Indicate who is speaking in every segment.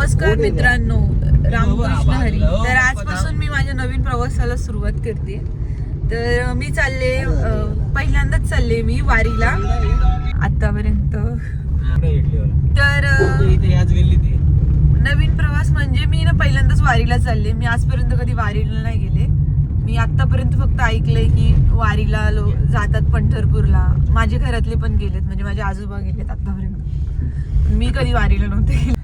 Speaker 1: नमस्कार मित्रांनो, रामकृष्ण हरी. तर आजपासून मी माझ्या नवीन प्रवासाला सुरुवात करते. तर मी चालले, पहिल्यांदाच चालले मी वारीला आतापर्यंत. तर नवीन प्रवास म्हणजे मी ना पहिल्यांदाच वारीला चालले. मी आजपर्यंत कधी वारीला नाही गेले. मी आतापर्यंत फक्त ऐकलंय की वारीला जातात पंढरपूरला. माझे घरातले पण गेलेत, म्हणजे माझे आजोबा गेलेत आतापर्यंत. मी कधी वारीला नव्हते गेले.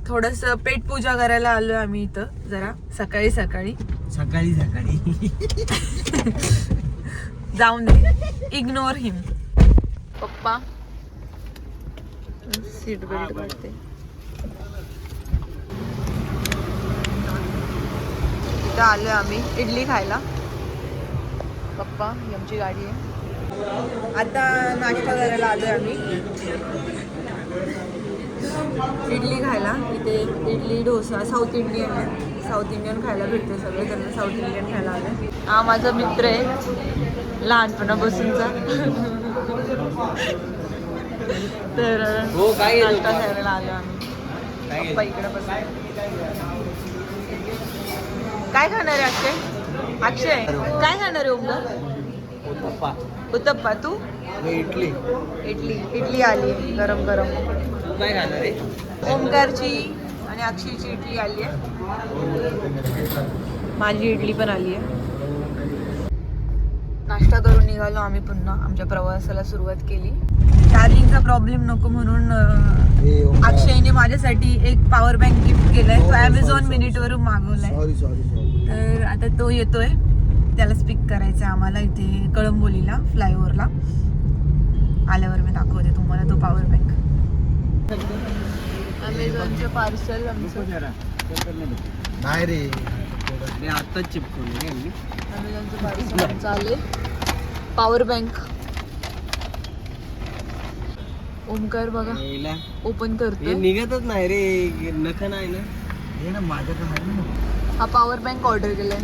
Speaker 1: थोडस पेट पूजा करायला आलोय आम्ही इथं, जरा सकाळी सकाळी जाऊन दे, इग्नोर हिम. पप्पा सीट बेल्ट काढते. इथं आलोय आम्ही इडली खायला. पप्पा ही आमची गाडी आहे. आता नाश्ता करायला आलोय आम्ही इडली खायला. इथे इडली डोसा साऊथ इंडियन आहे. साऊथ इंडियन खायला भेटते सगळे, त्यांना साऊथ इंडियन खायला आले. हा माझा मित्र आहे लहानपणापासूनचा. तर नाश्ता खायला आलो आम्ही. पप्पा इकडे बसले. काय खाणार आहे अक्षय? अक्षय काय खाणार आहे? ओमला उत्तप्पा. तू?
Speaker 2: इडली.
Speaker 1: इडली आली आहे गरम गरम.
Speaker 2: काय खाणार आहे?
Speaker 1: ओमकारची आणि अक्षयची इडली आली आहे. माझी इडली पण आली आहे. नाश्ता करून निघालो आम्ही. पुन्हा आमच्या प्रवासाला सुरुवात केली. चार्जिंगचा प्रॉब्लेम नको म्हणून अक्षयने माझ्यासाठी एक पॉवर बँक गिफ्ट केलाय. तो Amazon मिनिटवरून मागवलाय. तर आता तो येतोय, त्याला स्पीक करायचं आहे आम्हाला इथे कळंबोलीला फ्लायओव्हरला. आल्यावर मी दाखवते तुम्हाला तो पॉवर बँक. अमेझॉनचं पार्सल आमचं
Speaker 2: नाही रे, मी आत्ताच चिपकवले.
Speaker 1: अमेझॉनचं पार्सल आमचं आले. Power bank. ओमकार बघा ओपन करतोय.
Speaker 2: निघतच नाही रे, नख नाही ना. हे ना माझ्याकडे आहे ना.
Speaker 1: हा पॉवर बँक ऑर्डर केलाय.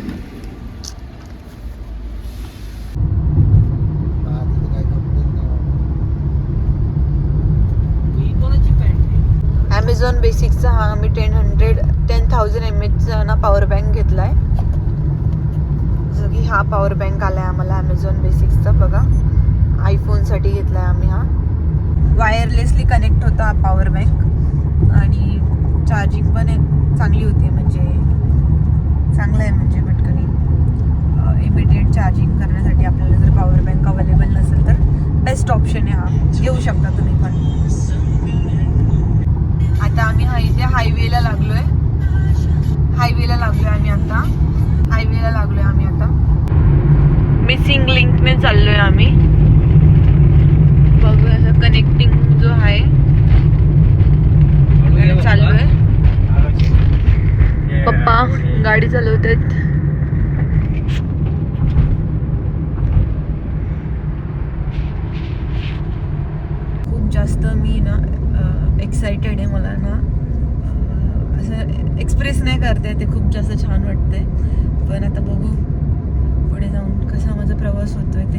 Speaker 1: Amazon बेसिकचा हा मी 10,000 mAhचा ना पॉवर बँक घेतलाय. जसं की हा पॉवर बँक आलाय आम्हाला Amazon बेसिकचा. बघा आयफोनसाठी घेतलाय आम्ही. हा वायरलेसली कनेक्ट होता हा पॉवर बँक आणि चार्जिंग पण चांगली होती. म्हणजे चांगलं आहे, म्हणजे पटकन इमिडिएट चार्जिंग करण्यासाठी आपल्याला जर पॉवर बँक अवेलेबल नसेल तर बेस्ट ऑप्शन आहे हा. घेऊ शकता तुम्ही पण. आता आम्ही इथे हायवेला लागलोय आम्ही आता. मिसिंग लिंकने चाललोय आम्ही. बघूया असं कनेक्टिंग जो आहे चाललोय. पप्पा गाडी चालवतात. खूप जास्त मी ना एक्साइटेड आहे. मला ना असं एक्सप्रेस नाही करता येते. खूप जास्त छान वाटतंय. पण आता बघू पुढे जाऊन कसा माझा प्रवास होतोय ते.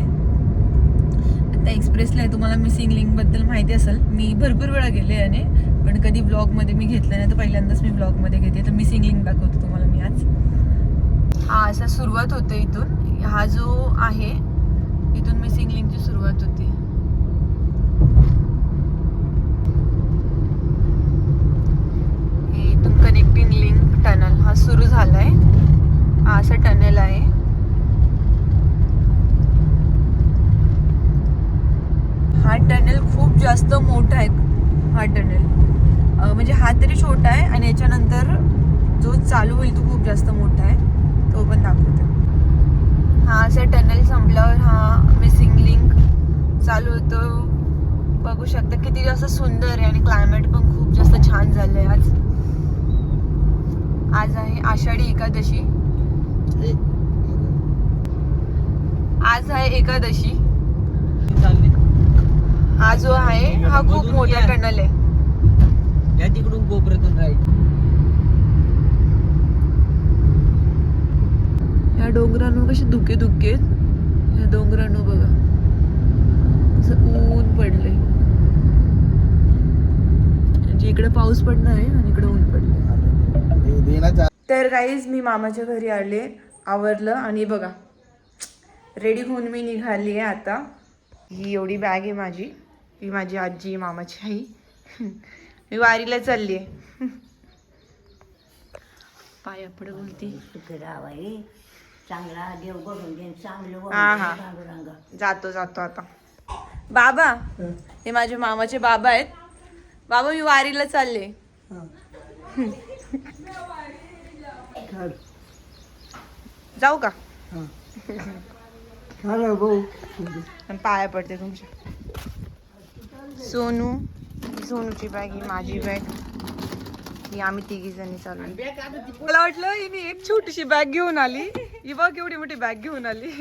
Speaker 1: आता एक्सप्रेसला आहे. तुम्हाला मिसिंग लिंकबद्दल माहिती असेल, मी भरपूर वेळा गेले आणि पण कधी ब्लॉगमध्ये मी घेतलं नाही. तर पहिल्यांदाच मी ब्लॉगमध्ये घेते. तर मिसिंग लिंक दाखवते तुम्हाला मी आज. हा असा सुरुवात होते इथून. हा जो आहे इथून मिसिंग लिंकची सुरुवात होती. इथून कनेक्टिंग लिंक टनल हा सुरू झालाय. हा असा टनल आहे. हा टनल खूप जास्त मोठा आहे. हा टनल म्हणजे हा तरी छोटा आहे आणि याच्यानंतर जो चालू होईल तो खूप जास्त मोठा आहे. तो पण दाखवतो. हा असा टनल संपल्यावर हा मिसिंग लिंक चालू होतो. बघू शकता किती जास्त सुंदर आहे आणि क्लायमेट पण खूप जास्त छान झालंय. आज आहे आषाढी एकादशी. आज आहे एकादशी. हा जो आहे हा खूप मोठा टनल आहे.
Speaker 2: या तिकडून कोपऱ्यातून राईट.
Speaker 1: ह्या डोंगरांवर कसे धुके आहेत. ह्या डोंगरांवर बघा असं ऊन पडले. म्हणजे इकडे पाऊस पडणार आहे आणि इकडे ऊन पडलं.
Speaker 2: देण्याचा
Speaker 1: तर गाईज मी मामाच्या घरी आले, आवरलं आणि बघा रेडी होऊन मी निघाली आहे आता. ही एवढी बॅग आहे माझी, ही माझी आजी मामाची आई. मी वारीला चालली आहे. पाया पड बोलती.
Speaker 3: चांगला देव बघून देईन चांगलं
Speaker 1: हा हा जातो जातो आता. बाबा हे माझे मामाचे बाबा आहेत. बाबा मी वारीला चालले. जाऊ का? पण पाया पडते तुमच्या. सोनू, सोनूची बॅग, ही माझी बॅग, ही आम्ही तिघी जणी चाललो. मला वाटलं हिने एक छोटीशी बॅग घेऊन आली, ही बघ एवढी मोठी बॅग घेऊन आली.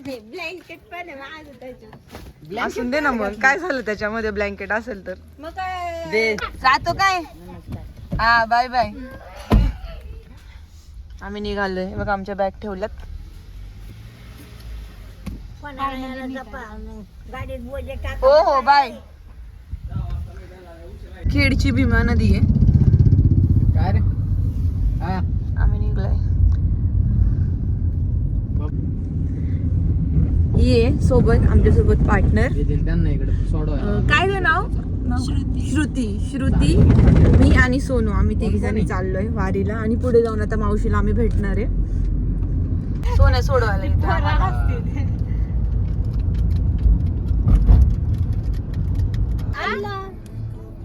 Speaker 3: ब्लँकेट पण आहे
Speaker 1: असून दे ना मग, काय झालं त्याच्यामध्ये ब्लँकेट असेल तर.
Speaker 3: मग काय
Speaker 1: दे जातो काय. हा बाय बाय. आम्ही निघालोय बघ, आमच्या बॅग ठेवल्यात.
Speaker 3: गाडीत बोलले का
Speaker 1: हो हो बाय. खेडची भीमा नदी आहे.
Speaker 2: काय रे हा
Speaker 1: आम्ही निघलोय. ये सोबत आमच्या सोबत पार्टनर.
Speaker 2: त्यांना इकडे सोडवा.
Speaker 1: काय ग नाव? श्रुती. श्रुती, मी आणि सोनू आम्ही तिघी जणी चाललोय वारीला. आणि पुढे जाऊन आता मावशीला आम्ही भेटणार आहे. सोन्या सोडवायला येते आम्हाला.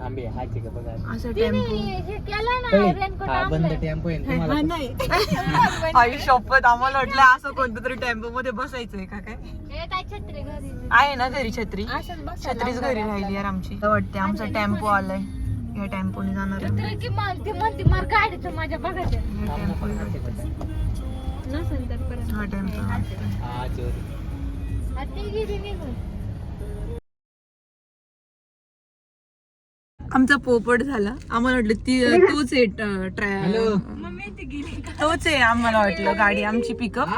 Speaker 2: आंबे हायचे का बघा.
Speaker 1: असं टेम्पो.
Speaker 2: हा बंद टेम्पो आहे तुम्हाला.
Speaker 1: आई शपथ, आम्हाला वाटलं असं कोणत्या तरी टेम्पो मध्ये बसायचंय का काय. आहे ना घरी छत्री. छत्रीच घरी राहिली यार आमची. वाटते आमचा टेम्पो आलाय. या टेम्पोने जाणार आहे.
Speaker 3: माझ्या बघायचं
Speaker 1: या टेम्पो.
Speaker 3: नसेल तर परत
Speaker 1: हा टेम्पो.
Speaker 2: हा चोरी.
Speaker 3: आता गेली निघून.
Speaker 1: आमचा पोपट झाला. आम्हाला वाटलं ती तोच आहे तोच आहे. आम्हाला वाटलं गाडी आमची पिकअप.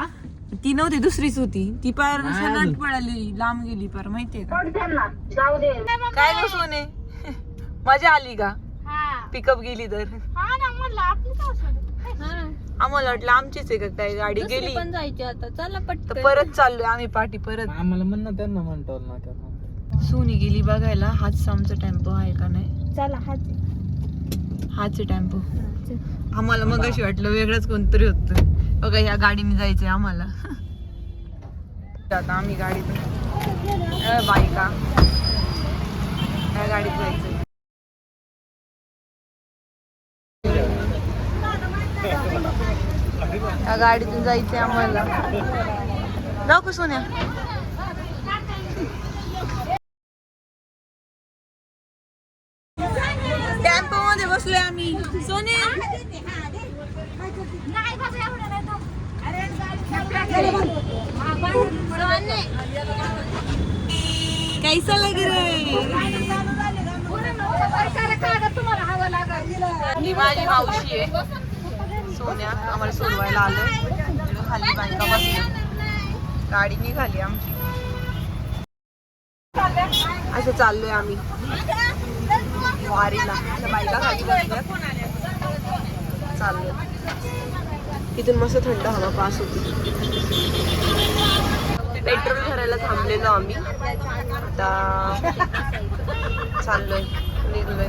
Speaker 1: ती नव्हती, दुसरीच होती. ती पार सगळ्यात पळाली, लांब गेली पार. माहितीये का काय ग सोने? मजा आली का पिकअप गेली तर? आम्हाला वाटलं आमचीच आहे का काय गाडी. गेली
Speaker 3: पण जायची आता. चला
Speaker 1: तर
Speaker 3: पटकन.
Speaker 1: परत चाललोय आम्ही पाठी परत.
Speaker 2: आम्हाला म्हणणं त्यांना म्हणतो ना त्यांना.
Speaker 1: सोनी गेली बघायला हाच आमचा टेम्पो आहे का नाही.
Speaker 3: चला हाच
Speaker 1: हाच टेम्पो. आम्हाला मग अशी वाटलं वेगळंच कोणतरी होतं. बघा ह्या गाडीने जायचंय आम्हाला. आता आम्ही गाडीत बाईका या गाडीत जायचंय. या गाडीतून जायचंय आम्हाला. जाऊ का सोन्या? टेम्पो मध्ये बसलोय आम्ही. सोने कैसा लग रहा है? ही माझी मावशी आहे सोन्या. आम्हाला सोडवायला आलोय. खाली बायका बसल्या. गाडी निघाली आमची. असं चाललोय आम्ही वारीला. बायका खाली बसल्यात. चाललोय. इथून मस्त थंड हवा पास होती. पेट्रोल भरायला थांबलेलो आम्ही. आता चाललोय, निघलोय.